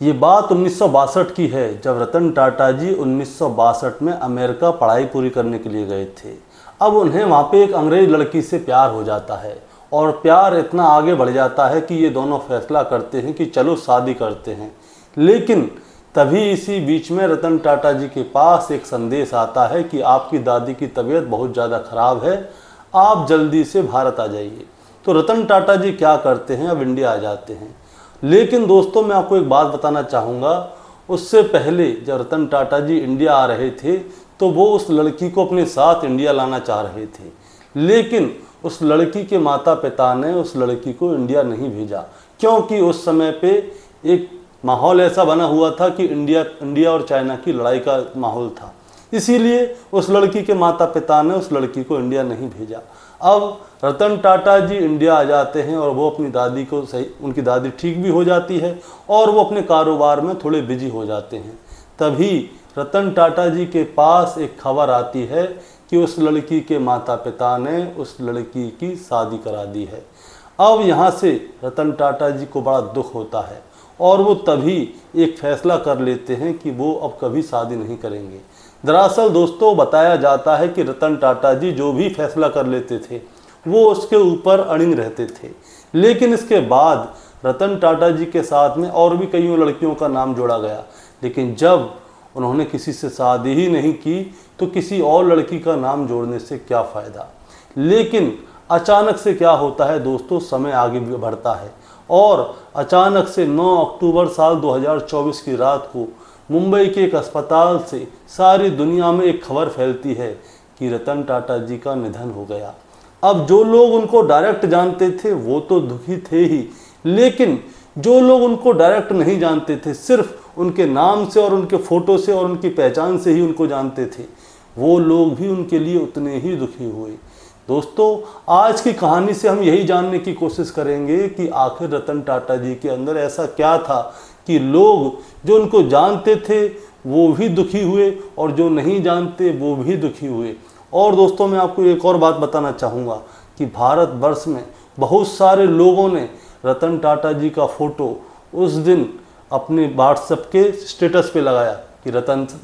ये बात 1962 की है, जब रतन टाटा जी 1962 में अमेरिका पढ़ाई पूरी करने के लिए गए थे। अब उन्हें वहाँ पे एक अंग्रेज़ लड़की से प्यार हो जाता है और प्यार इतना आगे बढ़ जाता है कि ये दोनों फैसला करते हैं कि चलो शादी करते हैं। लेकिन तभी इसी बीच में रतन टाटा जी के पास एक संदेश आता है कि आपकी दादी की तबीयत बहुत ज़्यादा ख़राब है, आप जल्दी से भारत आ जाइए। तो रतन टाटा जी क्या करते हैं, अब इंडिया आ जाते हैं। लेकिन दोस्तों मैं आपको एक बात बताना चाहूँगा, उससे पहले जब रतन टाटा जी इंडिया आ रहे थे तो वो उस लड़की को अपने साथ इंडिया लाना चाह रहे थे, लेकिन उस लड़की के माता पिता ने उस लड़की को इंडिया नहीं भेजा, क्योंकि उस समय पे एक माहौल ऐसा बना हुआ था कि इंडिया और चाइना की लड़ाई का माहौल था। इसीलिए उस लड़की के माता पिता ने उस लड़की को इंडिया नहीं भेजा। अब रतन टाटा जी इंडिया आ जाते हैं और वो अपनी दादी को उनकी दादी ठीक भी हो जाती है और वो अपने कारोबार में थोड़े बिजी हो जाते हैं। तभी रतन टाटा जी के पास एक खबर आती है कि उस लड़की के माता पिता ने उस लड़की की शादी करा दी है। अब यहाँ से रतन टाटा जी को बड़ा दुख होता है और वो तभी एक फैसला कर लेते हैं कि वो अब कभी शादी नहीं करेंगे। दरअसल दोस्तों बताया जाता है कि रतन टाटा जी जो भी फैसला कर लेते थे वो उसके ऊपर अड़िग रहते थे। लेकिन इसके बाद रतन टाटा जी के साथ में और भी कईयों लड़कियों का नाम जोड़ा गया, लेकिन जब उन्होंने किसी से शादी ही नहीं की तो किसी और लड़की का नाम जोड़ने से क्या फ़ायदा। लेकिन अचानक से क्या होता है दोस्तों, समय आगे बढ़ता है और अचानक से 9 अक्टूबर साल 2024 की रात को मुंबई के एक अस्पताल से सारी दुनिया में एक खबर फैलती है कि रतन टाटा जी का निधन हो गया। अब जो लोग उनको डायरेक्ट जानते थे वो तो दुखी थे ही, लेकिन जो लोग उनको डायरेक्ट नहीं जानते थे, सिर्फ उनके नाम से और उनके फ़ोटो से और उनकी पहचान से ही उनको जानते थे, वो लोग भी उनके लिए उतने ही दुखी हुए। दोस्तों आज की कहानी से हम यही जानने की कोशिश करेंगे कि आखिर रतन टाटा जी के अंदर ऐसा क्या था कि लोग जो उनको जानते थे वो भी दुखी हुए और जो नहीं जानते वो भी दुखी हुए। और दोस्तों मैं आपको एक और बात बताना चाहूँगा कि भारतवर्ष में बहुत सारे लोगों ने रतन टाटा जी का फ़ोटो उस दिन अपने व्हाट्सएप के स्टेटस पे लगाया कि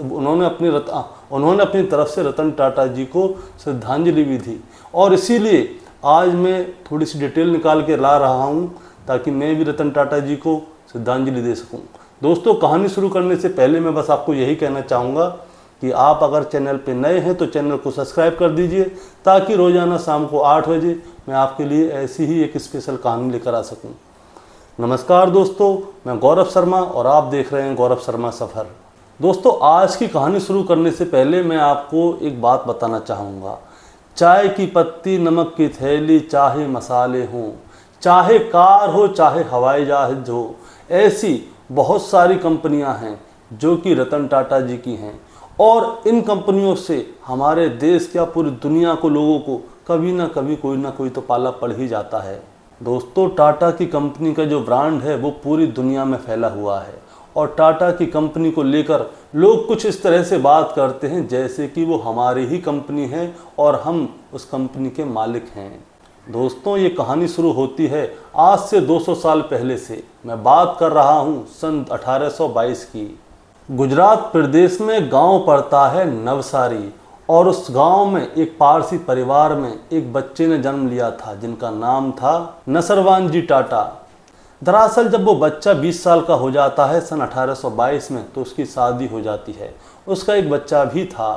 उन्होंने अपनी तरफ से रतन टाटा जी को श्रद्धांजलि भी दी। और इसीलिए आज मैं थोड़ी सी डिटेल निकाल के ला रहा हूँ ताकि मैं भी रतन टाटा जी को श्रद्धांजलि दे सकूँ। दोस्तों कहानी शुरू करने से पहले मैं बस आपको यही कहना चाहूँगा कि आप अगर चैनल पे नए हैं तो चैनल को सब्सक्राइब कर दीजिए ताकि रोज़ाना शाम को 8 बजे मैं आपके लिए ऐसी ही एक स्पेशल कहानी लेकर आ सकूं। नमस्कार दोस्तों, मैं गौरव शर्मा और आप देख रहे हैं गौरव शर्मा सफ़र। दोस्तों आज की कहानी शुरू करने से पहले मैं आपको एक बात बताना चाहूँगा। चाय की पत्ती, नमक की थैली, चाहे मसाले हों, चाहे कार हो, चाहे हवाई जहाज हो, ऐसी बहुत सारी कंपनियां हैं जो कि रतन टाटा जी की हैं और इन कंपनियों से हमारे देश क्या पूरी दुनिया को लोगों को कभी ना कभी कोई ना कोई तो पाला पड़ ही जाता है। दोस्तों टाटा की कंपनी का जो ब्रांड है वो पूरी दुनिया में फैला हुआ है और टाटा की कंपनी को लेकर लोग कुछ इस तरह से बात करते हैं जैसे कि वो हमारी ही कंपनी है और हम उस कंपनी के मालिक हैं। दोस्तों ये कहानी शुरू होती है आज से 200 साल पहले से। मैं बात कर रहा हूँ सन 1822 की। गुजरात प्रदेश में गांव पड़ता है नवसारी और उस गांव में एक पारसी परिवार में एक बच्चे ने जन्म लिया था जिनका नाम था नसरवान जी टाटा। दरअसल जब वो बच्चा 20 साल का हो जाता है सन 1822 में तो उसकी शादी हो जाती है। उसका एक बच्चा भी था।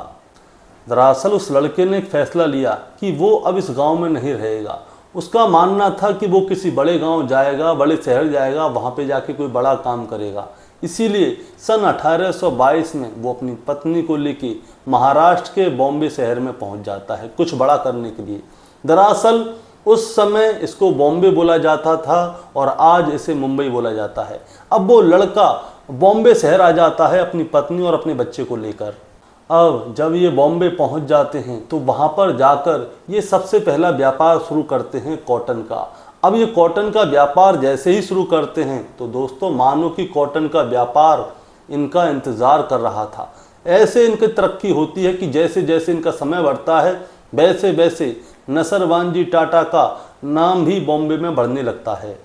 दरअसल उस लड़के ने एक फैसला लिया कि वो अब इस गांव में नहीं रहेगा। उसका मानना था कि वो किसी बड़े गांव जाएगा, बड़े शहर जाएगा, वहाँ पे जाके कोई बड़ा काम करेगा। इसीलिए सन 1822 में वो अपनी पत्नी को लेके महाराष्ट्र के बॉम्बे शहर में पहुंच जाता है कुछ बड़ा करने के लिए। दरअसल उस समय इसको बॉम्बे बोला जाता था और आज इसे मुंबई बोला जाता है। अब वो लड़का बॉम्बे शहर आ जाता है अपनी पत्नी और अपने बच्चे को लेकर। अब जब ये बॉम्बे पहुंच जाते हैं तो वहाँ पर जाकर ये सबसे पहला व्यापार शुरू करते हैं कॉटन का। अब ये कॉटन का व्यापार जैसे ही शुरू करते हैं तो दोस्तों मानो कि कॉटन का व्यापार इनका इंतज़ार कर रहा था। ऐसे इनकी तरक्की होती है कि जैसे जैसे इनका समय बढ़ता है वैसे वैसे नसरवान जी टाटा का नाम भी बॉम्बे में बढ़ने लगता है।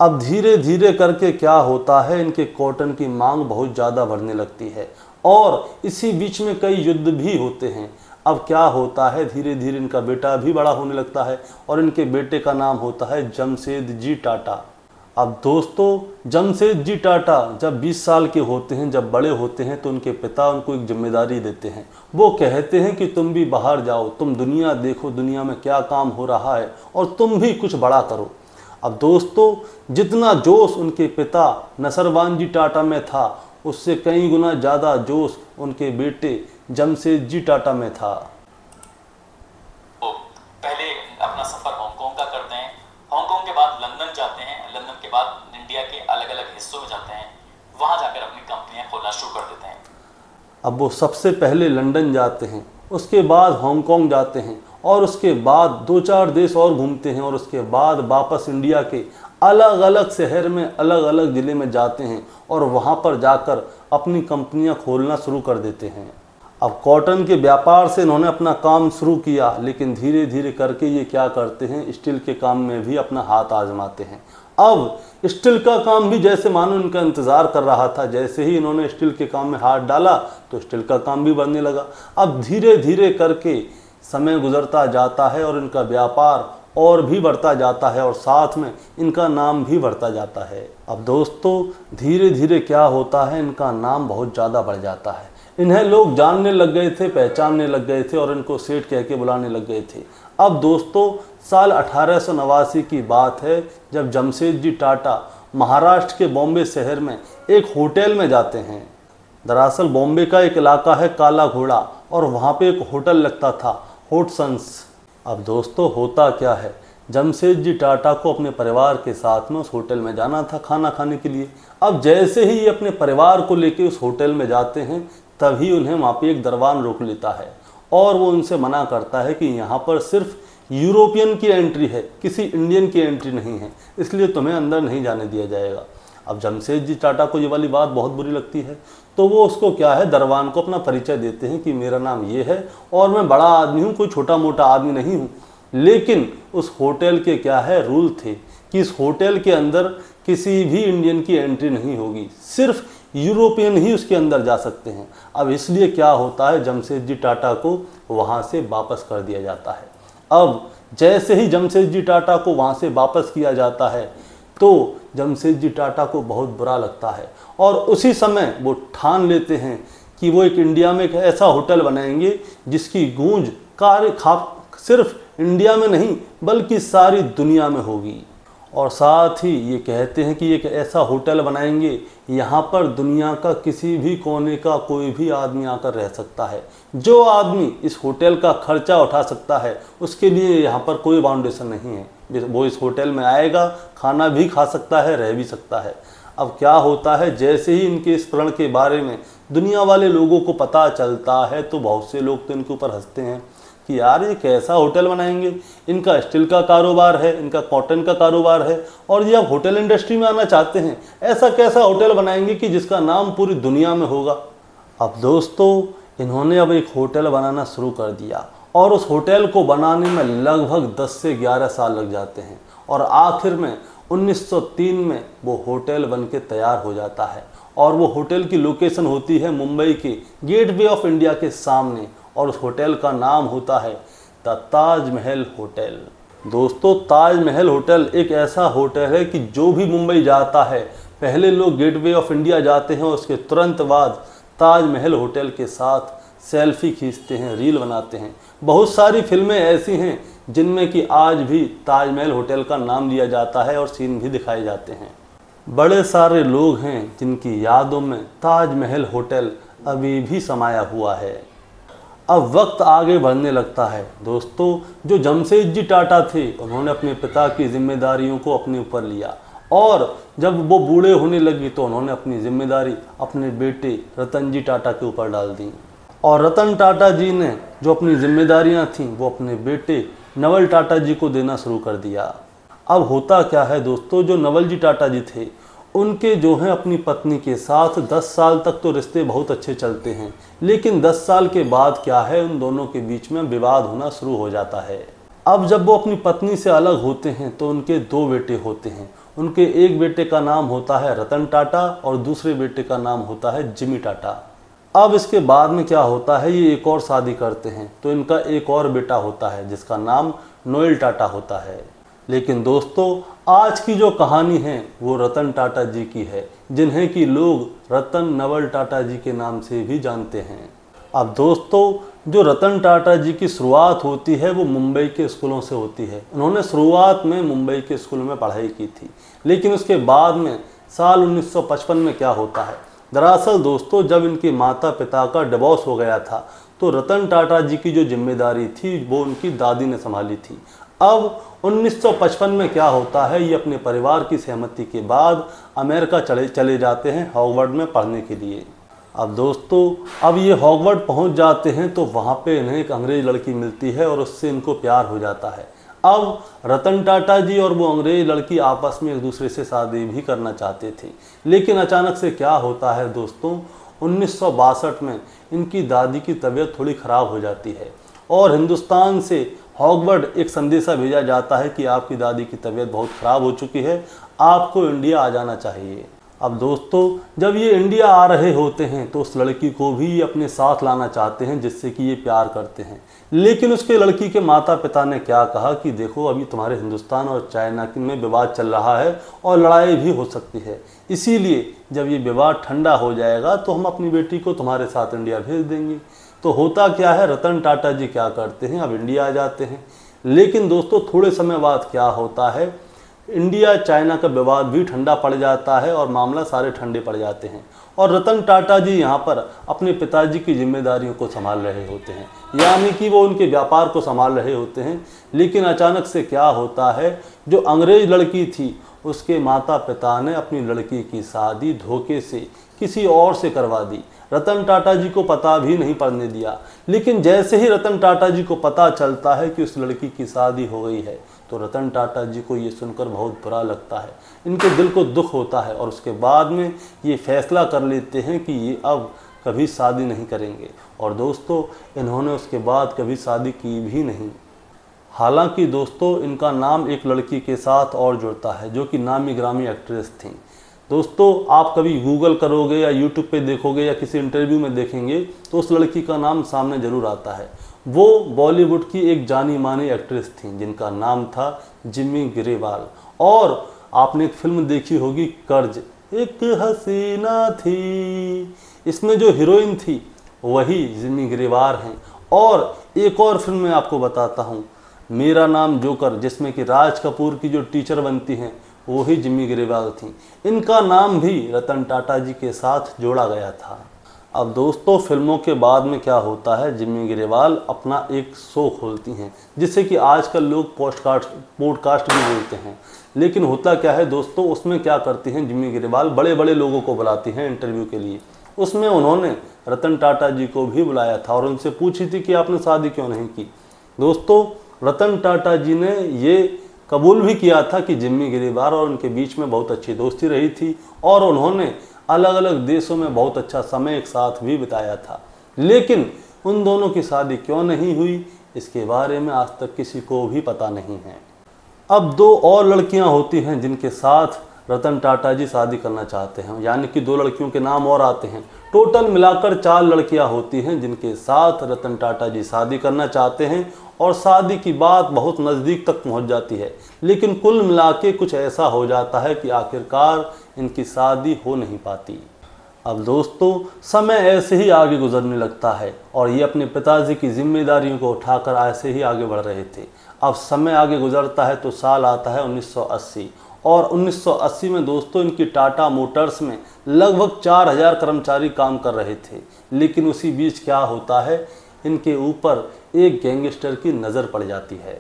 अब धीरे धीरे करके क्या होता है, इनके कॉटन की मांग बहुत ज़्यादा बढ़ने लगती है और इसी बीच में कई युद्ध भी होते हैं। अब क्या होता है, धीरे धीरे इनका बेटा भी बड़ा होने लगता है और इनके बेटे का नाम होता है जमशेदजी टाटा। अब दोस्तों, जमशेदजी टाटा जब 20 साल के होते हैं, जब बड़े होते हैं, तो उनके पिता उनको एक जिम्मेदारी देते हैं। वो कहते हैं कि तुम भी बाहर जाओ, तुम दुनिया देखो, दुनिया में क्या काम हो रहा है और तुम भी कुछ बड़ा करो। अब दोस्तों, जितना जोश उनके पिता नसरवानजी टाटा में था, उससे कई गुना ज़्यादा जोश उनके बेटे जमशेदजी टाटा में था। तो पहले अपना सफर हांगकांग का करते हैं, हांगकांग के बाद लंदन जाते हैं, लंदन के बाद इंडिया के अलग अलग हिस्सों में जाते हैं, वहां जाकर अपनी कंपनियां खोलना शुरू कर देते हैं। अब वो सबसे पहले लंदन जाते हैं, उसके बाद हांगकांग जाते हैं और उसके बाद 2-4 देश और घूमते हैं और उसके बाद वापस इंडिया के अलग अलग शहर में, अलग अलग ज़िले में जाते हैं और वहाँ पर जाकर अपनी कंपनियाँ खोलना शुरू कर देते हैं। अब कॉटन के व्यापार से इन्होंने अपना काम शुरू किया, लेकिन धीरे धीरे करके ये क्या करते हैं, स्टील के काम में भी अपना हाथ आजमाते हैं। अब स्टील का काम भी जैसे मानो इनका इंतज़ार कर रहा था, जैसे ही इन्होंने स्टील के काम में हाथ डाला तो स्टील का काम भी बढ़ने लगा। अब धीरे धीरे करके समय गुजरता जाता है और इनका व्यापार और भी बढ़ता जाता है और साथ में इनका नाम भी बढ़ता जाता है। अब दोस्तों, धीरे धीरे क्या होता है, इनका नाम बहुत ज़्यादा बढ़ जाता है। इन्हें लोग जानने लग गए थे, पहचानने लग गए थे और इनको सेठ कह के बुलाने लग गए थे। अब दोस्तों, साल 1889 की बात है, जब जमशेदजी टाटा महाराष्ट्र के बॉम्बे शहर में एक होटल में जाते हैं। दरअसल बॉम्बे का एक इलाका है काला घोड़ा और वहाँ पे एक होटल लगता था, होटसन्स। अब दोस्तों, होता क्या है, जमशेदजी टाटा को अपने परिवार के साथ में उस होटल में जाना था खाना खाने के लिए। अब जैसे ही ये अपने परिवार को लेके उस होटल में जाते हैं, तभी उन्हें वहाँ पे एक दरबान रोक लेता है और वो उनसे मना करता है कि यहाँ पर सिर्फ यूरोपियन की एंट्री है, किसी इंडियन की एंट्री नहीं है, इसलिए तुम्हें अंदर नहीं जाने दिया जाएगा। अब जमशेदजी टाटा को ये वाली बात बहुत बुरी लगती है, तो वो उसको क्या है, दरबान को अपना परिचय देते हैं कि मेरा नाम ये है और मैं बड़ा आदमी हूँ, कोई छोटा मोटा आदमी नहीं हूँ। लेकिन उस होटल के क्या है, रूल थे कि इस होटल के अंदर किसी भी इंडियन की एंट्री नहीं होगी, सिर्फ यूरोपियन ही उसके अंदर जा सकते हैं। अब इसलिए क्या होता है, जमशेदजी टाटा को वहाँ से वापस कर दिया जाता है। अब जैसे ही जमशेदजी टाटा को वहाँ से वापस किया जाता है तो जमशेदजी टाटा को बहुत बुरा लगता है और उसी समय वो ठान लेते हैं कि वो एक इंडिया में एक ऐसा होटल बनाएंगे जिसकी गूंज सिर्फ इंडिया में नहीं बल्कि सारी दुनिया में होगी। और साथ ही ये कहते हैं कि एक ऐसा होटल बनाएंगे, यहाँ पर दुनिया का किसी भी कोने का कोई भी आदमी आकर रह सकता है। जो आदमी इस होटल का खर्चा उठा सकता है, उसके लिए यहाँ पर कोई बाउंडेशन नहीं है। वो इस होटल में आएगा, खाना भी खा सकता है, रह भी सकता है। अब क्या होता है, जैसे ही इनके इस प्रण के बारे में दुनिया वाले लोगों को पता चलता है तो बहुत से लोग तो इनके ऊपर हंसते हैं कि यार ये कैसा होटल बनाएंगे, इनका स्टील का कारोबार है, इनका कॉटन का कारोबार है और ये अब होटल इंडस्ट्री में आना चाहते हैं, ऐसा कैसा होटल बनाएंगे कि जिसका नाम पूरी दुनिया में होगा। अब दोस्तों, इन्होंने अब एक होटल बनाना शुरू कर दिया और उस होटल को बनाने में लगभग 10 से 11 साल लग जाते हैं और आखिर में 1903 में वो होटल बन के तैयार हो जाता है और वो होटल की लोकेशन होती है मुंबई के गेटवे ऑफ इंडिया के सामने और उस होटल का नाम होता है द ताजमहल होटल। दोस्तों, ताजमहल होटल एक ऐसा होटल है कि जो भी मुंबई जाता है, पहले लोग गेटवे ऑफ इंडिया जाते हैं और उसके तुरंत बाद ताजमहल होटल के साथ सेल्फी खींचते हैं, रील बनाते हैं। बहुत सारी फिल्में ऐसी हैं जिनमें कि आज भी ताजमहल होटल का नाम लिया जाता है और सीन भी दिखाए जाते हैं। बड़े सारे लोग हैं जिनकी यादों में ताजमहल होटल अभी भी समाया हुआ है। अब वक्त आगे बढ़ने लगता है दोस्तों। जो जमशेदजी टाटा थे, उन्होंने अपने पिता की जिम्मेदारियों को अपने ऊपर लिया और जब वो बूढ़े होने लगी तो उन्होंने अपनी जिम्मेदारी अपने बेटे रतनजी टाटा के ऊपर डाल दी और रतन टाटा जी ने जो अपनी जिम्मेदारियां थीं वो अपने बेटे नवल टाटा जी को देना शुरू कर दिया। अब होता क्या है दोस्तों, जो नवलजी टाटा जी थे उनके जो हैं अपनी पत्नी के साथ 10 साल तक तो रिश्ते बहुत अच्छे चलते हैं, लेकिन 10 साल के बाद क्या है, उन दोनों के बीच में विवाद होना शुरू हो जाता है। अब जब वो अपनी पत्नी से अलग होते हैं तो उनके 2 बेटे होते हैं। उनके एक बेटे का नाम होता है रतन टाटा और दूसरे बेटे का नाम होता है जिमी टाटा। अब इसके बाद में क्या होता है, ये एक और शादी करते हैं तो इनका एक और बेटा होता है जिसका नाम नोएल टाटा होता है। लेकिन दोस्तों आज की जो कहानी है वो रतन टाटा जी की है, जिन्हें कि लोग रतन नवल टाटा जी के नाम से भी जानते हैं। अब दोस्तों जो रतन टाटा जी की शुरुआत होती है वो मुंबई के स्कूलों से होती है। उन्होंने शुरुआत में मुंबई के स्कूल में पढ़ाई की थी, लेकिन उसके बाद में साल 1955 में क्या होता है, दरअसल दोस्तों जब इनके माता पिता का डिवोर्स हो गया था तो रतन टाटा जी की जो जिम्मेदारी थी वो उनकी दादी ने संभाली थी। अब 1955 में क्या होता है, ये अपने परिवार की सहमति के बाद अमेरिका चले जाते हैं हॉगवर्ड में पढ़ने के लिए। अब दोस्तों अब ये हॉगवर्ड पहुंच जाते हैं तो वहाँ पे इन्हें एक अंग्रेज लड़की मिलती है और उससे इनको प्यार हो जाता है। अब रतन टाटा जी और वो अंग्रेज लड़की आपस में एक दूसरे से शादी भी करना चाहते थे, लेकिन अचानक से क्या होता है दोस्तों, 1962 में इनकी दादी की तबीयत थोड़ी ख़राब हो जाती है और हिंदुस्तान से हॉगवर्ड एक संदेशा भेजा जाता है कि आपकी दादी की तबीयत बहुत ख़राब हो चुकी है, आपको इंडिया आ जाना चाहिए। अब दोस्तों जब ये इंडिया आ रहे होते हैं तो उस लड़की को भी ये अपने साथ लाना चाहते हैं जिससे कि ये प्यार करते हैं, लेकिन उसके लड़की के माता पिता ने क्या कहा कि देखो अभी तुम्हारे हिंदुस्तान और चाइना में विवाद चल रहा है और लड़ाई भी हो सकती है, इसीलिए जब ये विवाद ठंडा हो जाएगा तो हम अपनी बेटी को तुम्हारे साथ इंडिया भेज देंगे। तो होता क्या है, रतन टाटा जी क्या करते हैं, अब इंडिया आ जाते हैं। लेकिन दोस्तों थोड़े समय बाद क्या होता है, इंडिया चाइना का विवाद भी ठंडा पड़ जाता है और मामला सारे ठंडे पड़ जाते हैं और रतन टाटा जी यहाँ पर अपने पिताजी की जिम्मेदारियों को संभाल रहे होते हैं, यानी कि वो उनके व्यापार को संभाल रहे होते हैं। लेकिन अचानक से क्या होता है, जो अंग्रेज लड़की थी उसके माता पिता ने अपनी लड़की की शादी धोखे से किसी और से करवा दी। रतन टाटा जी को पता भी नहीं पड़ने दिया, लेकिन जैसे ही रतन टाटा जी को पता चलता है कि उस लड़की की शादी हो गई है तो रतन टाटा जी को ये सुनकर बहुत बुरा लगता है, इनके दिल को दुख होता है और उसके बाद में ये फैसला कर लेते हैं कि ये अब कभी शादी नहीं करेंगे। और दोस्तों इन्होंने उसके बाद कभी शादी की भी नहीं। हालांकि दोस्तों इनका नाम एक लड़की के साथ और जुड़ता है जो कि नामी ग्रामी एक्ट्रेस थी। दोस्तों आप कभी गूगल करोगे या यूट्यूब पे देखोगे या किसी इंटरव्यू में देखेंगे तो उस लड़की का नाम सामने ज़रूर आता है। वो बॉलीवुड की एक जानी मानी एक्ट्रेस थी जिनका नाम था जिमी ग्रेवाल। और आपने एक फिल्म देखी होगी कर्ज, एक हसीना थी, इसमें जो हीरोइन थी वही जिमी ग्रेवाल हैं। और एक और फिल्म मैं आपको बताता हूँ, मेरा नाम जोकर, जिसमें कि राज कपूर की जो टीचर बनती हैं वो ही जिमी ग्रेवाल थी। इनका नाम भी रतन टाटा जी के साथ जोड़ा गया था। अब दोस्तों फिल्मों के बाद में क्या होता है, जिमी ग्रेवाल अपना एक शो खोलती हैं जिससे कि आजकल लोग पॉडकास्ट भी बोलते हैं। लेकिन होता क्या है दोस्तों, उसमें क्या करती हैं जिमी ग्रेवाल, बड़े बड़े लोगों को बुलाती हैं इंटरव्यू के लिए। उसमें उन्होंने रतन टाटा जी को भी बुलाया था और उनसे पूछी थी कि आपने शादी क्यों नहीं की। दोस्तों रतन टाटा जी ने ये कबूल भी किया था कि जिमी ग्रेवाल और उनके बीच में बहुत अच्छी दोस्ती रही थी और उन्होंने अलग अलग देशों में बहुत अच्छा समय एक साथ भी बिताया था। लेकिन उन दोनों की शादी क्यों नहीं हुई, इसके बारे में आज तक किसी को भी पता नहीं है। अब दो और लड़कियां होती हैं जिनके साथ रतन टाटा जी शादी करना चाहते हैं, यानी कि दो लड़कियों के नाम और आते हैं। टोटल मिलाकर 4 लड़कियां होती हैं जिनके साथ रतन टाटा जी शादी करना चाहते हैं और शादी की बात बहुत नज़दीक तक पहुंच जाती है। लेकिन कुल मिला के कुछ ऐसा हो जाता है कि आखिरकार इनकी शादी हो नहीं पाती। अब दोस्तों समय ऐसे ही आगे गुजरने लगता है और ये अपने पिताजी की जिम्मेदारियों को उठाकर ऐसे ही आगे बढ़ रहे थे। अब समय आगे गुजरता है तो साल आता है 1980 और 1980 में दोस्तों इनकी टाटा मोटर्स में लगभग 4000 कर्मचारी काम कर रहे थे। लेकिन उसी बीच क्या होता है, इनके ऊपर एक गैंगस्टर की नज़र पड़ जाती है।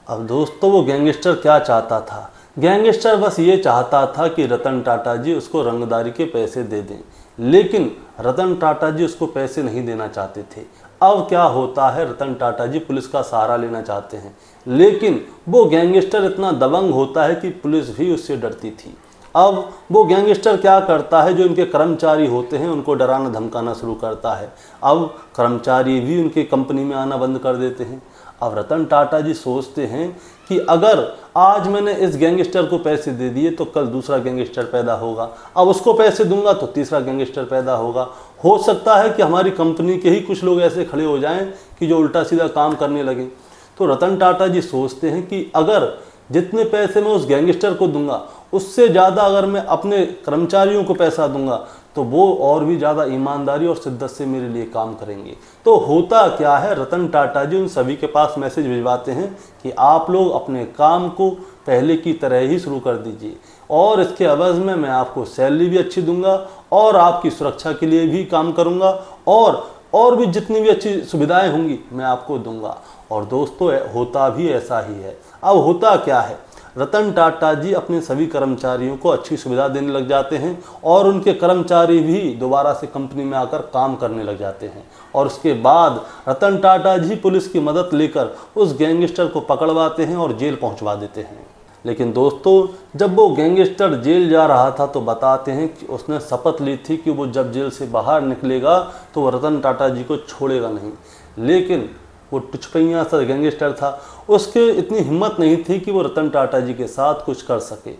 अब दोस्तों वो गैंगस्टर क्या चाहता था, गैंगस्टर बस ये चाहता था कि रतन टाटा जी उसको रंगदारी के पैसे दे दें, लेकिन रतन टाटा जी उसको पैसे नहीं देना चाहते थे। अब क्या होता है, रतन टाटा जी पुलिस का सहारा लेना चाहते हैं, लेकिन वो गैंगस्टर इतना दबंग होता है कि पुलिस भी उससे डरती थी। अब वो गैंगस्टर क्या करता है, जो इनके कर्मचारी होते हैं उनको डराना धमकाना शुरू करता है। अब कर्मचारी भी उनके कंपनी में आना बंद कर देते हैं। अब रतन टाटा जी सोचते हैं कि अगर आज मैंने इस गैंगस्टर को पैसे दे दिए तो कल दूसरा गैंगस्टर पैदा होगा, अब उसको पैसे दूंगा तो तीसरा गैंगस्टर पैदा होगा। हो सकता है कि हमारी कंपनी के ही कुछ लोग ऐसे खड़े हो जाएं कि जो उल्टा सीधा काम करने लगें। तो रतन टाटा जी सोचते हैं कि अगर जितने पैसे मैं उस गैंगस्टर को दूंगा उससे ज़्यादा अगर मैं अपने कर्मचारियों को पैसा दूंगा तो वो और भी ज़्यादा ईमानदारी और शिद्दत से मेरे लिए काम करेंगे। तो होता क्या है, रतन टाटा जी उन सभी के पास मैसेज भिजवाते हैं कि आप लोग अपने काम को पहले की तरह ही शुरू कर दीजिए और इसके अवज़ में मैं आपको सैलरी भी अच्छी दूंगा और आपकी सुरक्षा के लिए भी काम करूंगा और भी जितनी भी अच्छी सुविधाएं होंगी मैं आपको दूंगा। और दोस्तों होता भी ऐसा ही है। अब होता क्या है, रतन टाटा जी अपने सभी कर्मचारियों को अच्छी सुविधा देने लग जाते हैं और उनके कर्मचारी भी दोबारा से कंपनी में आकर काम करने लग जाते हैं। और उसके बाद रतन टाटा जी पुलिस की मदद लेकर उस गैंगस्टर को पकड़वाते हैं और जेल पहुंचवा देते हैं। लेकिन दोस्तों जब वो गैंगस्टर जेल जा रहा था तो बताते हैं कि उसने शपथ ली थी कि वो जब जेल से बाहर निकलेगा तो वो रतन टाटा जी को छोड़ेगा नहीं। लेकिन वो टुचपैया सा गैंगस्टर था, उसके इतनी हिम्मत नहीं थी कि वो रतन टाटा जी के साथ कुछ कर सके।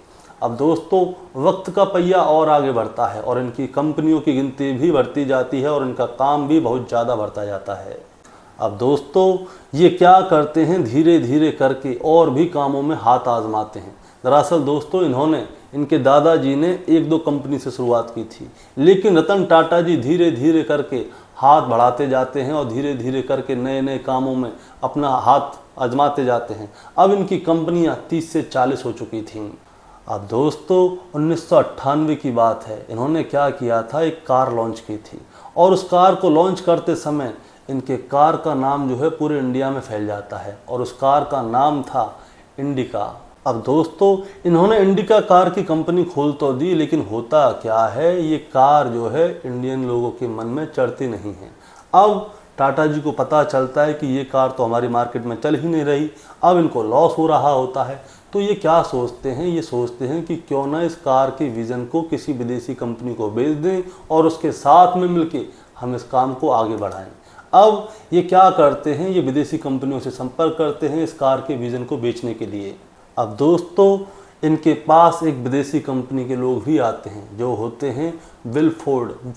अब दोस्तों वक्त का पहिया और आगे बढ़ता है और इनकी कंपनियों की गिनती भी बढ़ती जाती है और इनका काम भी बहुत ज़्यादा बढ़ता जाता है। अब दोस्तों ये क्या करते हैं, धीरे धीरे करके और भी कामों में हाथ आजमाते हैं। दरअसल दोस्तों इनके दादाजी ने एक दो कंपनी से शुरुआत की थी, लेकिन रतन टाटा जी धीरे धीरे करके हाथ बढ़ाते जाते हैं और धीरे धीरे करके नए नए कामों में अपना हाथ आजमाते जाते हैं। अब इनकी कंपनियां 30 से 40 हो चुकी थीं। अब दोस्तों 1998 की बात है, इन्होंने क्या किया था, एक कार लॉन्च की थी और उस कार को लॉन्च करते समय इनके कार का नाम जो है पूरे इंडिया में फैल जाता है और उस कार का नाम था इंडिका। अब दोस्तों इन्होंने इंडिका कार की कंपनी खोल तो दी, लेकिन होता क्या है, ये कार जो है इंडियन लोगों के मन में चढ़ती नहीं है। अब टाटा जी को पता चलता है कि ये कार तो हमारी मार्केट में चल ही नहीं रही, अब इनको लॉस हो रहा होता है। तो ये क्या सोचते हैं, ये सोचते हैं कि क्यों ना इस कार के विज़न को किसी विदेशी कंपनी को बेच दें और उसके साथ में मिलके हम इस काम को आगे बढ़ाएं। अब ये क्या करते हैं, ये विदेशी कंपनियों से संपर्क करते हैं इस कार के विज़न को बेचने के लिए। अब दोस्तों इनके पास एक विदेशी कंपनी के लोग भी आते हैं जो होते हैं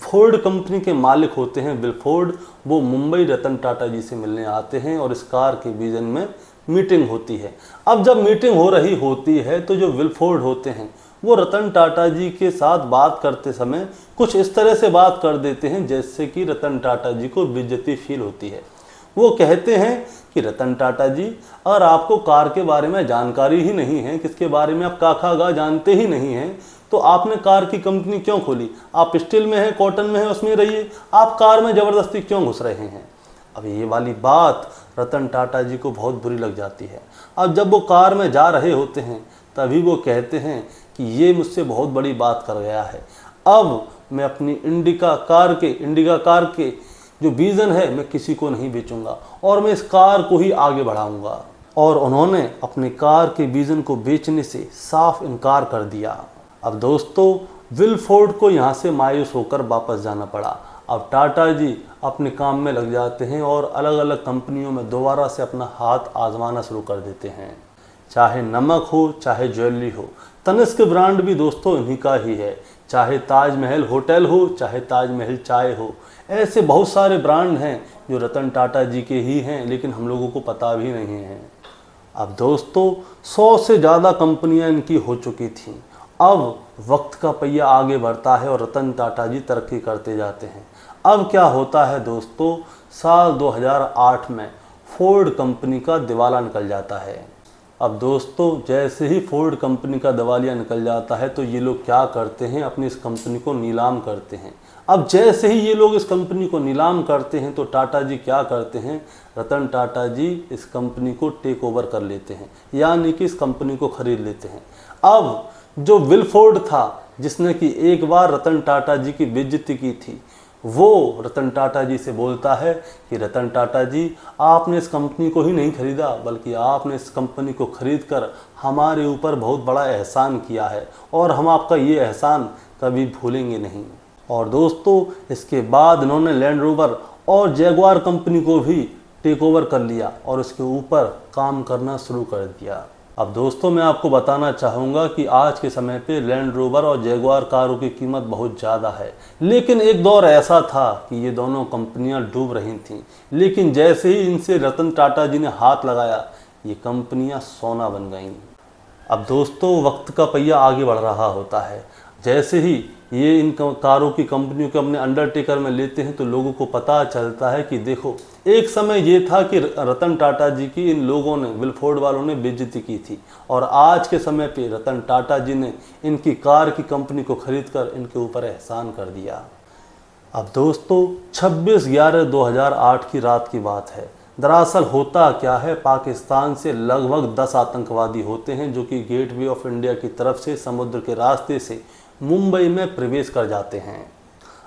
फोर्ड कंपनी के मालिक होते हैं विलफोर्ड। वो मुंबई रतन टाटा जी से मिलने आते हैं और इस कार के विज़न में मीटिंग होती है। अब जब मीटिंग हो रही होती है तो जो विलफोर्ड होते हैं वो रतन टाटा जी के साथ बात करते समय कुछ इस तरह से बात कर देते हैं जैसे कि रतन टाटा जी को बेइज्जती फील होती है। वो कहते हैं कि रतन टाटा जी, अगर आपको कार के बारे में जानकारी ही नहीं है, किसके बारे में आप काखा जानते ही नहीं हैं, तो आपने कार की कंपनी क्यों खोली? आप स्टील में है, कॉटन में है, उसमें रहिए, आप कार में ज़बरदस्ती क्यों घुस रहे हैं? अब ये वाली बात रतन टाटा जी को बहुत बुरी लग जाती है। अब जब वो कार में जा रहे होते हैं तभी वो कहते हैं कि ये मुझसे बहुत बड़ी बात कर गया है, अब मैं अपनी इंडिका कार के जो विज़न है मैं किसी को नहीं बेचूंगा और मैं इस कार को ही आगे बढ़ाऊंगा। और उन्होंने अपने कार के विज़न को बेचने से साफ इनकार कर दिया। अब दोस्तों विलफोर्ड को यहाँ से मायूस होकर वापस जाना पड़ा। अब टाटा जी अपने काम में लग जाते हैं और अलग अलग कंपनियों में दोबारा से अपना हाथ आजमाना शुरू कर देते हैं। चाहे नमक हो, चाहे ज्वेलरी हो, तनिष्क ब्रांड भी दोस्तों इन्हीं का ही है। चाहे ताजमहल होटल हो, चाहे ताजमहल चाय हो, ऐसे बहुत सारे ब्रांड हैं जो रतन टाटा जी के ही हैं, लेकिन हम लोगों को पता भी नहीं है। अब दोस्तों 100 से ज़्यादा कंपनियां इनकी हो चुकी थीं। अब वक्त का पहिया आगे बढ़ता है और रतन टाटा जी तरक्की करते जाते हैं। अब क्या होता है दोस्तों, साल 2008 में फोर्ड कंपनी का दिवाला निकल जाता है। अब दोस्तों जैसे ही फोर्ड कंपनी का दिवालिया निकल जाता है तो ये लोग क्या करते हैं, अपनी इस कंपनी को नीलाम करते हैं। अब जैसे ही ये लोग इस कंपनी को नीलाम करते हैं तो टाटा जी क्या करते हैं, रतन टाटा जी इस कंपनी को टेक ओवर कर लेते हैं, यानी कि इस कंपनी को खरीद लेते हैं। अब जो विलफोर्ड था जिसने कि एक बार रतन टाटा जी की बेइज्जती की थी, वो रतन टाटा जी से बोलता है कि रतन टाटा जी, आपने इस कंपनी को ही नहीं खरीदा बल्कि आपने इस कंपनी को खरीद कर हमारे ऊपर बहुत बड़ा एहसान किया है और हम आपका ये एहसान कभी भूलेंगे नहीं। और दोस्तों इसके बाद इन्होंने लैंड रोवर और जैगुआर कंपनी को भी टेक ओवर कर लिया और उसके ऊपर काम करना शुरू कर दिया। अब दोस्तों मैं आपको बताना चाहूँगा कि आज के समय पे लैंड रोवर और जैगुआर कारों की कीमत बहुत ज़्यादा है, लेकिन एक दौर ऐसा था कि ये दोनों कंपनियां डूब रही थीं, लेकिन जैसे ही इनसे रतन टाटा जी ने हाथ लगाया ये कंपनियां सोना बन गईं। अब दोस्तों वक्त का पहिया आगे बढ़ रहा होता है, जैसे ही ये इन कारों की कंपनियों को अपने अंडरटेकर में लेते हैं तो लोगों को पता चलता है कि देखो एक समय ये था कि रतन टाटा जी की इन लोगों ने, विलफोर्ड वालों ने बेइज्जती की थी, और आज के समय पे रतन टाटा जी ने इनकी कार की कंपनी को खरीदकर इनके ऊपर एहसान कर दिया। अब दोस्तों 26/11/2008 की रात की बात है। दरअसल होता क्या है, पाकिस्तान से लगभग 10 आतंकवादी होते हैं जो कि गेटवे ऑफ इंडिया की तरफ से समुद्र के रास्ते से मुंबई में प्रवेश कर जाते हैं।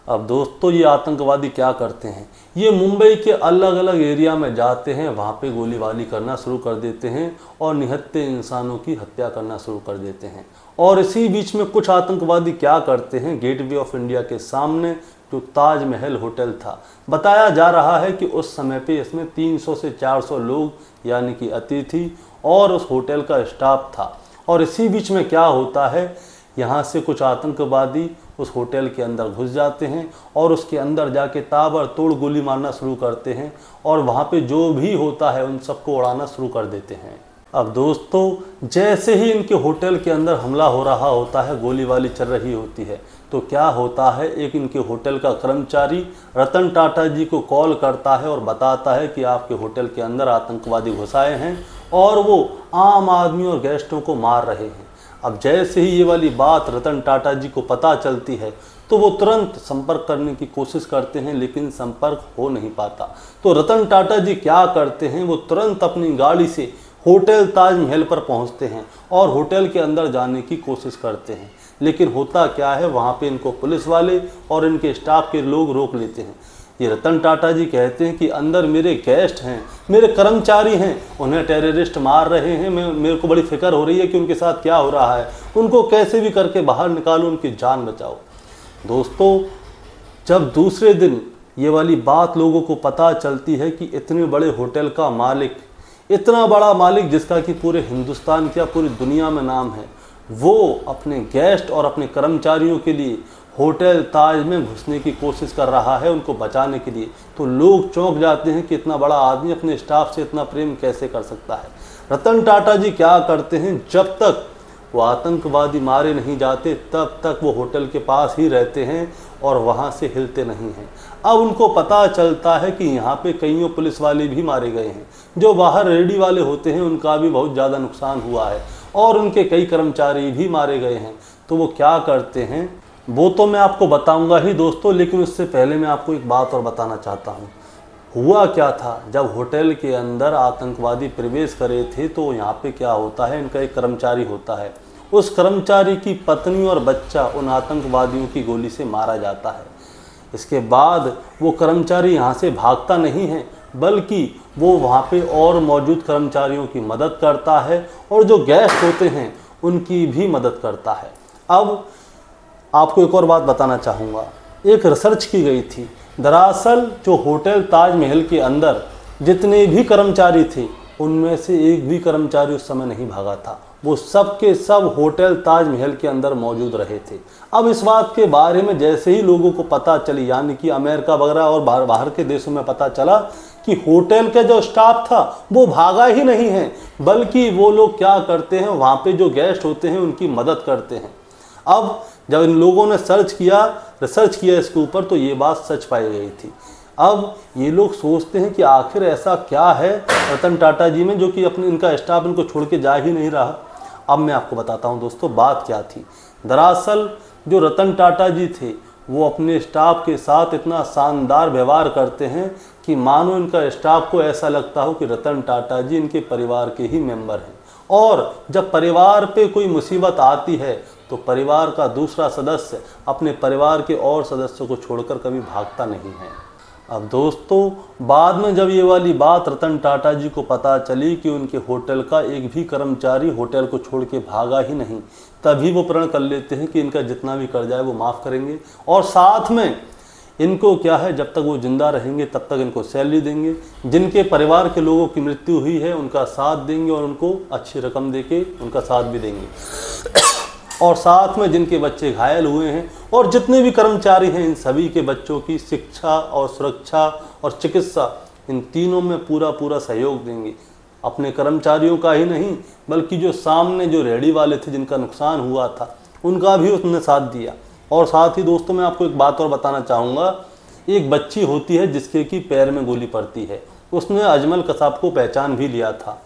अब दोस्तों ये आतंकवादी क्या करते हैं, ये मुंबई के अलग अलग एरिया में जाते हैं, वहाँ पे गोलीबारी करना शुरू कर देते हैं और निहत्थे इंसानों की हत्या करना शुरू कर देते हैं। और इसी बीच में कुछ आतंकवादी क्या करते हैं, गेटवे ऑफ इंडिया के सामने जो ताजमहल होटल था, बताया जा रहा है कि उस समय पे इसमें 300 से 400 लोग यानी कि अतिथि और उस होटल का स्टाफ था। और इसी बीच में क्या होता है, यहाँ से कुछ आतंकवादी उस होटल के अंदर घुस जाते हैं और उसके अंदर जाके ताबड़तोड़ गोली मारना शुरू करते हैं और वहाँ पे जो भी होता है उन सबको उड़ाना शुरू कर देते हैं। अब दोस्तों जैसे ही इनके होटल के अंदर हमला हो रहा होता है, गोलीबारी चल रही होती है, तो क्या होता है, एक इनके होटल का कर्मचारी रतन टाटा जी को कॉल करता है और बताता है कि आपके होटल के अंदर आतंकवादी घुस आए हैं और वो आम आदमी और गेस्टों को मार रहे हैं। अब जैसे ही ये वाली बात रतन टाटा जी को पता चलती है तो वो तुरंत संपर्क करने की कोशिश करते हैं, लेकिन संपर्क हो नहीं पाता। तो रतन टाटा जी क्या करते हैं, वो तुरंत अपनी गाड़ी से होटल ताजमहल पर पहुंचते हैं और होटल के अंदर जाने की कोशिश करते हैं, लेकिन होता क्या है, वहाँ पे इनको पुलिस वाले और इनके स्टाफ के लोग रोक लेते हैं। ये रतन टाटा जी कहते हैं कि अंदर मेरे गेस्ट हैं, मेरे कर्मचारी हैं, उन्हें टेररिस्ट मार रहे हैं, मेरे को बड़ी फिक्र हो रही है कि उनके साथ क्या हो रहा है, उनको कैसे भी करके बाहर निकालो, उनकी जान बचाओ। दोस्तों जब दूसरे दिन ये वाली बात लोगों को पता चलती है कि इतने बड़े होटल का मालिक, इतना बड़ा मालिक जिसका कि पूरे हिंदुस्तान या पूरी दुनिया में नाम है, वो अपने गेस्ट और अपने कर्मचारियों के लिए होटल ताज में घुसने की कोशिश कर रहा है उनको बचाने के लिए, तो लोग चौंक जाते हैं कि इतना बड़ा आदमी अपने स्टाफ से इतना प्रेम कैसे कर सकता है। रतन टाटा जी क्या करते हैं, जब तक वो आतंकवादी मारे नहीं जाते तब तक वो होटल के पास ही रहते हैं और वहाँ से हिलते नहीं हैं। अब उनको पता चलता है कि यहाँ पे कईयों पुलिस वाले भी मारे गए हैं, जो बाहर रेडी वाले होते हैं उनका भी बहुत ज़्यादा नुकसान हुआ है और उनके कई कर्मचारी भी मारे गए हैं। तो वो क्या करते हैं वो तो मैं आपको बताऊंगा ही दोस्तों, लेकिन उससे पहले मैं आपको एक बात और बताना चाहता हूँ। हुआ क्या था, जब होटल के अंदर आतंकवादी प्रवेश करे थे तो यहाँ पे क्या होता है, इनका एक कर्मचारी होता है, उस कर्मचारी की पत्नी और बच्चा उन आतंकवादियों की गोली से मारा जाता है। इसके बाद वो कर्मचारी यहाँ से भागता नहीं है, बल्कि वो वहाँ पे और मौजूद कर्मचारियों की मदद करता है और जो गेस्ट होते हैं उनकी भी मदद करता है। अब आपको एक और बात बताना चाहूँगा, एक रिसर्च की गई थी। दरअसल जो होटल ताजमहल के अंदर जितने भी कर्मचारी थे उनमें से एक भी कर्मचारी उस समय नहीं भागा था, वो सब के सब होटल ताजमहल के अंदर मौजूद रहे थे। अब इस बात के बारे में जैसे ही लोगों को पता चली, यानी कि अमेरिका वगैरह और बाहर के देशों में पता चला कि होटल का जो स्टाफ था वो भागा ही नहीं है, बल्कि वो लोग क्या करते हैं, वहाँ पे जो गेस्ट होते हैं उनकी मदद करते हैं। अब जब इन लोगों ने रिसर्च किया इसके ऊपर तो ये बात सच पाई गई थी। अब ये लोग सोचते हैं कि आखिर ऐसा क्या है रतन टाटा जी में जो कि इनका स्टाफ इनको छोड़ के जा ही नहीं रहा। अब मैं आपको बताता हूँ दोस्तों बात क्या थी। दरअसल जो रतन टाटा जी थे वो अपने स्टाफ के साथ इतना शानदार व्यवहार करते हैं कि मानो इनका स्टाफ को ऐसा लगता हो कि रतन टाटा जी इनके परिवार के ही मेंबर हैं, और जब परिवार पे कोई मुसीबत आती है तो परिवार का दूसरा सदस्य अपने परिवार के और सदस्यों को छोड़कर कभी भागता नहीं है। अब दोस्तों बाद में जब ये वाली बात रतन टाटा जी को पता चली कि उनके होटल का एक भी कर्मचारी होटल को छोड़ के भागा ही नहीं, तभी वो प्रण कर लेते हैं कि इनका जितना भी कर्जा है वो माफ़ करेंगे और साथ में इनको क्या है, जब तक वो जिंदा रहेंगे तब तक इनको सैलरी देंगे, जिनके परिवार के लोगों की मृत्यु हुई है उनका साथ देंगे और उनको अच्छी रकम देके उनका साथ भी देंगे। और साथ में जिनके बच्चे घायल हुए हैं और जितने भी कर्मचारी हैं, इन सभी के बच्चों की शिक्षा और सुरक्षा और चिकित्सा, इन तीनों में पूरा सहयोग देंगे। अपने कर्मचारियों का ही नहीं बल्कि जो सामने जो रेहड़ी वाले थे जिनका नुकसान हुआ था उनका भी उसने साथ दिया। और साथ ही दोस्तों मैं आपको एक बात और बताना चाहूँगा, एक बच्ची होती है जिसके कि पैर में गोली पड़ती है, उसने अजमल कसाब को पहचान भी लिया था।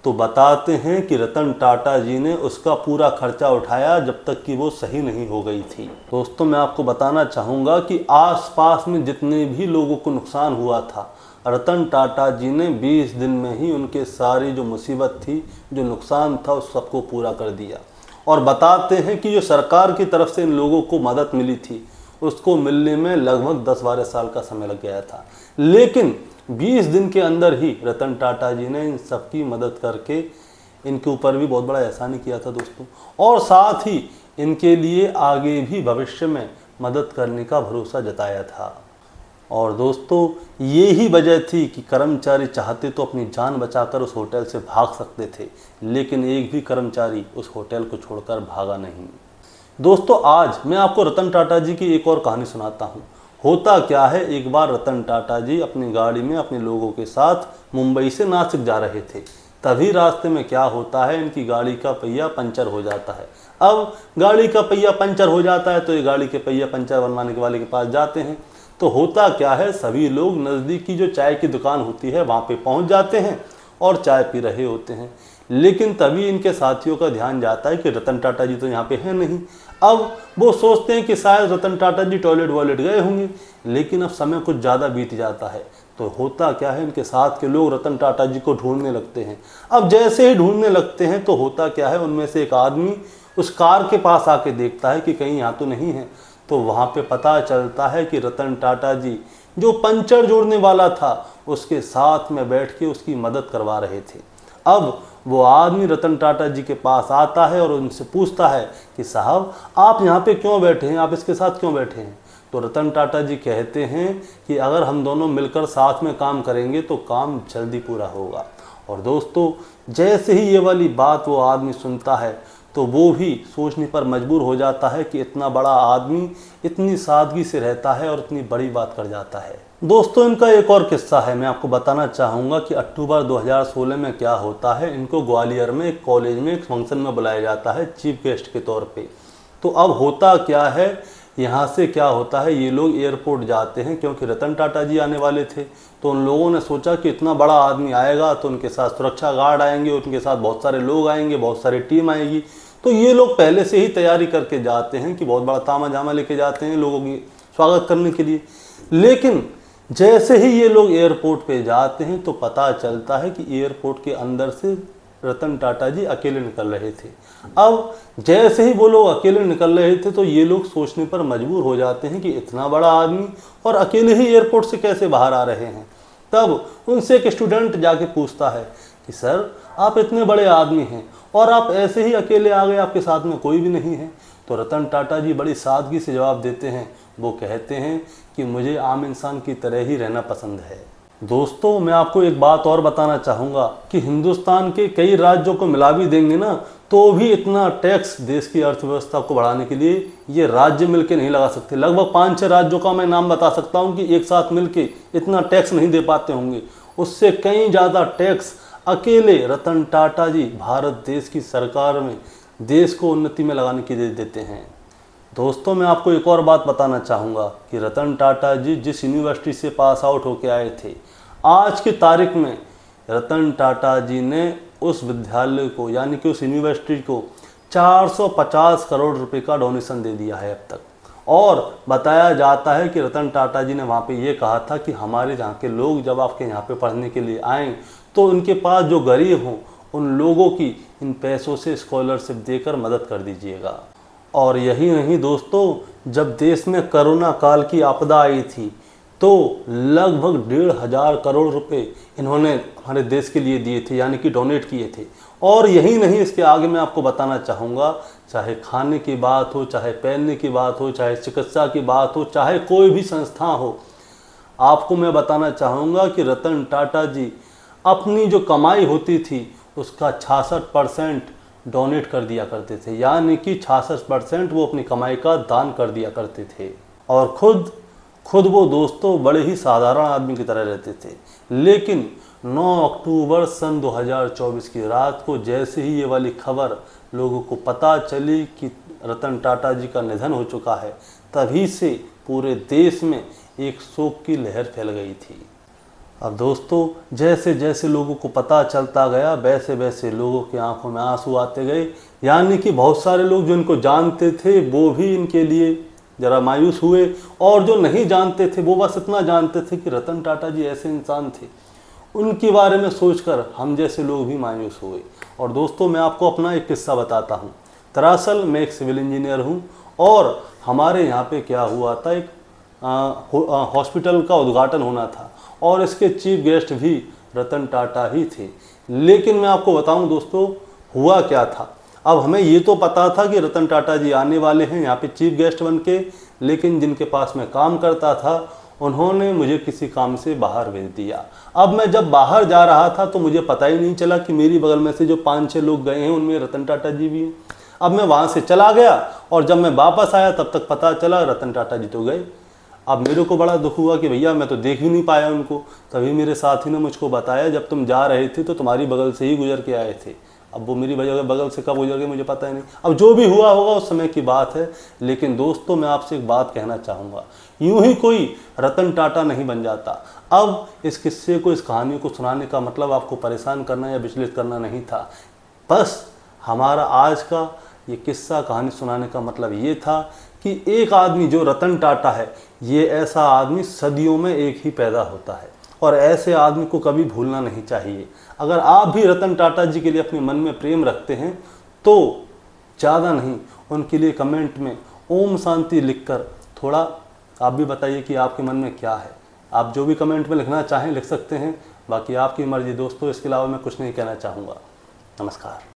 तो बताते हैं कि रतन टाटा जी ने उसका पूरा खर्चा उठाया जब तक कि वो सही नहीं हो गई थी। दोस्तों मैं आपको बताना चाहूँगा कि आसपास में जितने भी लोगों को नुकसान हुआ था, रतन टाटा जी ने 20 दिन में ही उनके सारी जो मुसीबत थी, जो नुकसान था, उस सबको पूरा कर दिया। और बताते हैं कि जो सरकार की तरफ से इन लोगों को मदद मिली थी उसको मिलने में लगभग 10-12 साल का समय लग गया था, लेकिन 20 दिन के अंदर ही रतन टाटा जी ने इन सबकी मदद करके इनके ऊपर भी बहुत बड़ा एहसान किया था दोस्तों, और साथ ही इनके लिए आगे भी भविष्य में मदद करने का भरोसा जताया था। और दोस्तों ये ही वजह थी कि कर्मचारी चाहते तो अपनी जान बचाकर उस होटल से भाग सकते थे, लेकिन एक भी कर्मचारी उस होटल को छोड़कर भागा नहीं। दोस्तों आज मैं आपको रतन टाटा जी की एक और कहानी सुनाता हूँ। होता क्या है, एक बार रतन टाटा जी अपनी गाड़ी में अपने लोगों के साथ मुंबई से नासिक जा रहे थे। तभी रास्ते में क्या होता है, इनकी गाड़ी का पहिया पंचर हो जाता है। अब गाड़ी का पहिया पंचर हो जाता है तो ये गाड़ी के पहिया पंचर बनवाने वाले के पास जाते हैं। तो होता क्या है, सभी लोग नज़दीक की जो चाय की दुकान होती है वहाँ पे पहुँच जाते हैं और चाय पी रहे होते हैं। लेकिन तभी इनके साथियों का ध्यान जाता है कि रतन टाटा जी तो यहाँ पे हैं नहीं। अब वो सोचते हैं कि शायद रतन टाटा जी टॉयलेट वॉयलेट गए होंगे, लेकिन अब समय कुछ ज़्यादा बीत जाता है। तो होता क्या है, इनके साथ के लोग रतन टाटा जी को ढूंढने लगते हैं। अब जैसे ही ढूंढने लगते हैं तो होता क्या है, उनमें से एक आदमी उस कार के पास आके देखता है कि कहीं यहाँ तो नहीं है। तो वहाँ पे पता चलता है कि रतन टाटा जी जो पंचर जोड़ने वाला था उसके साथ में बैठ के उसकी मदद करवा रहे थे। अब वो आदमी रतन टाटा जी के पास आता है और उनसे पूछता है कि साहब आप यहाँ पे क्यों बैठे हैं, आप इसके साथ क्यों बैठे हैं। तो रतन टाटा जी कहते हैं कि अगर हम दोनों मिलकर साथ में काम करेंगे तो काम जल्दी पूरा होगा। और दोस्तों जैसे ही ये वाली बात वो आदमी सुनता है तो वो भी सोचने पर मजबूर हो जाता है कि इतना बड़ा आदमी इतनी सादगी से रहता है और इतनी बड़ी बात कर जाता है। दोस्तों इनका एक और किस्सा है, मैं आपको बताना चाहूँगा कि अक्टूबर 2016 में क्या होता है, इनको ग्वालियर में एक कॉलेज में एक फंक्शन में बुलाया जाता है चीफ गेस्ट के तौर पे। तो अब होता क्या है, यहाँ से क्या होता है, ये लोग एयरपोर्ट जाते हैं क्योंकि रतन टाटा जी आने वाले थे। तो उन लोगों ने सोचा कि इतना बड़ा आदमी आएगा तो उनके साथ सुरक्षा गार्ड आएंगे, उनके साथ बहुत सारे लोग आएंगे, बहुत सारी टीम आएगी। तो ये लोग पहले से ही तैयारी करके जाते हैं कि बहुत बड़ा तामा जामा लेके जाते हैं लोगों की स्वागत करने के लिए। लेकिन जैसे ही ये लोग एयरपोर्ट पे जाते हैं तो पता चलता है कि एयरपोर्ट के अंदर से रतन टाटा जी अकेले निकल रहे थे। अब जैसे ही वो लोग अकेले निकल रहे थे तो ये लोग सोचने पर मजबूर हो जाते हैं कि इतना बड़ा आदमी और अकेले ही एयरपोर्ट से कैसे बाहर आ रहे हैं। तब उनसे एक स्टूडेंट जाके पूछता है कि सर आप इतने बड़े आदमी हैं और आप ऐसे ही अकेले आ गए, आपके साथ में कोई भी नहीं है। तो रतन टाटा जी बड़ी सादगी से जवाब देते हैं, वो कहते हैं कि मुझे आम इंसान की तरह ही रहना पसंद है। दोस्तों मैं आपको एक बात और बताना चाहूँगा कि हिंदुस्तान के कई राज्यों को मिला भी देंगे ना तो भी इतना टैक्स देश की अर्थव्यवस्था को बढ़ाने के लिए ये राज्य मिलके नहीं लगा सकते। लगभग 5-6 राज्यों का मैं नाम बता सकता हूँ कि एक साथ मिलके इतना टैक्स नहीं दे पाते होंगे। उससे कहीं ज़्यादा टैक्स अकेले रतन टाटा जी भारत देश की सरकार में देश को उन्नति में लगाने के लिए देते हैं। दोस्तों मैं आपको एक और बात बताना चाहूँगा कि रतन टाटा जी जिस यूनिवर्सिटी से पास आउट होके आए थे, आज की तारीख में रतन टाटा जी ने उस विद्यालय को यानी कि उस यूनिवर्सिटी को 450 करोड़ रुपए का डोनेशन दे दिया है अब तक। और बताया जाता है कि रतन टाटा जी ने वहाँ पे ये कहा था कि हमारे यहाँ के लोग जब आपके यहाँ पे पढ़ने के लिए आएँ तो उनके पास जो गरीब हों उन लोगों की इन पैसों से स्कॉलरशिप देकर मदद कर दीजिएगा। और यही नहीं दोस्तों, जब देश में कोरोना काल की आपदा आई थी तो लगभग 1,500 करोड़ रुपए इन्होंने हमारे देश के लिए दिए थे, यानी कि डोनेट किए थे। और यही नहीं, इसके आगे मैं आपको बताना चाहूँगा, चाहे खाने की बात हो, चाहे पहनने की बात हो, चाहे चिकित्सा की बात हो, चाहे कोई भी संस्था हो, आपको मैं बताना चाहूँगा कि रतन टाटा जी अपनी जो कमाई होती थी उसका 66% डोनेट कर दिया करते थे, यानी कि 66% वो अपनी कमाई का दान कर दिया करते थे। और खुद वो दोस्तों बड़े ही साधारण आदमी की तरह रहते थे। लेकिन 9 अक्टूबर सन 2024 की रात को जैसे ही ये वाली खबर लोगों को पता चली कि रतन टाटा जी का निधन हो चुका है, तभी से पूरे देश में एक शोक की लहर फैल गई थी। अब दोस्तों, जैसे जैसे लोगों को पता चलता गया वैसे वैसे लोगों की आंखों में आंसू आते गए, यानी कि बहुत सारे लोग जो इनको जानते थे वो भी इनके लिए ज़रा मायूस हुए, और जो नहीं जानते थे वो बस इतना जानते थे कि रतन टाटा जी ऐसे इंसान थे, उनके बारे में सोचकर हम जैसे लोग भी मायूस हुए। और दोस्तों, मैं आपको अपना एक किस्सा बताता हूँ। दरअसल मैं एक सिविल इंजीनियर हूँ और हमारे यहाँ पे क्या हुआ था, एक हॉस्पिटल का उद्घाटन होना था और इसके चीफ गेस्ट भी रतन टाटा ही थे। लेकिन मैं आपको बताऊं दोस्तों, हुआ क्या था। अब हमें ये तो पता था कि रतन टाटा जी आने वाले हैं यहाँ पे चीफ गेस्ट बन के, लेकिन जिनके पास मैं काम करता था उन्होंने मुझे किसी काम से बाहर भेज दिया। अब मैं जब बाहर जा रहा था तो मुझे पता ही नहीं चला कि मेरी बगल में से जो 5-6 लोग गए हैं उनमें रतन टाटा जी भी हैं। अब मैं वहाँ से चला गया और जब मैं वापस आया तब तक पता चला रतन टाटा जी तो गए। अब मेरे को बड़ा दुख हुआ कि भैया मैं तो देख ही नहीं पाया उनको। तभी मेरे साथी ने मुझको बताया, जब तुम जा रहे थे तो तुम्हारी बगल से ही गुजर के आए थे। अब वो मेरी बगल से कब गुजर गए मुझे पता ही नहीं। अब जो भी हुआ होगा उस समय की बात है। लेकिन दोस्तों, मैं आपसे एक बात कहना चाहूँगा, यूं ही कोई रतन टाटा नहीं बन जाता। अब इस किस्से को, इस कहानी को सुनाने का मतलब आपको परेशान करना या विचलित करना नहीं था। बस हमारा आज का ये किस्सा कहानी सुनाने का मतलब ये था कि एक आदमी जो रतन टाटा है, ये ऐसा आदमी सदियों में एक ही पैदा होता है और ऐसे आदमी को कभी भूलना नहीं चाहिए। अगर आप भी रतन टाटा जी के लिए अपने मन में प्रेम रखते हैं तो ज़्यादा नहीं, उनके लिए कमेंट में ओम शांति लिखकर थोड़ा आप भी बताइए कि आपके मन में क्या है। आप जो भी कमेंट में लिखना चाहें लिख सकते हैं, बाकी आपकी मर्जी दोस्तों। इसके अलावा मैं कुछ नहीं कहना चाहूँगा। नमस्कार।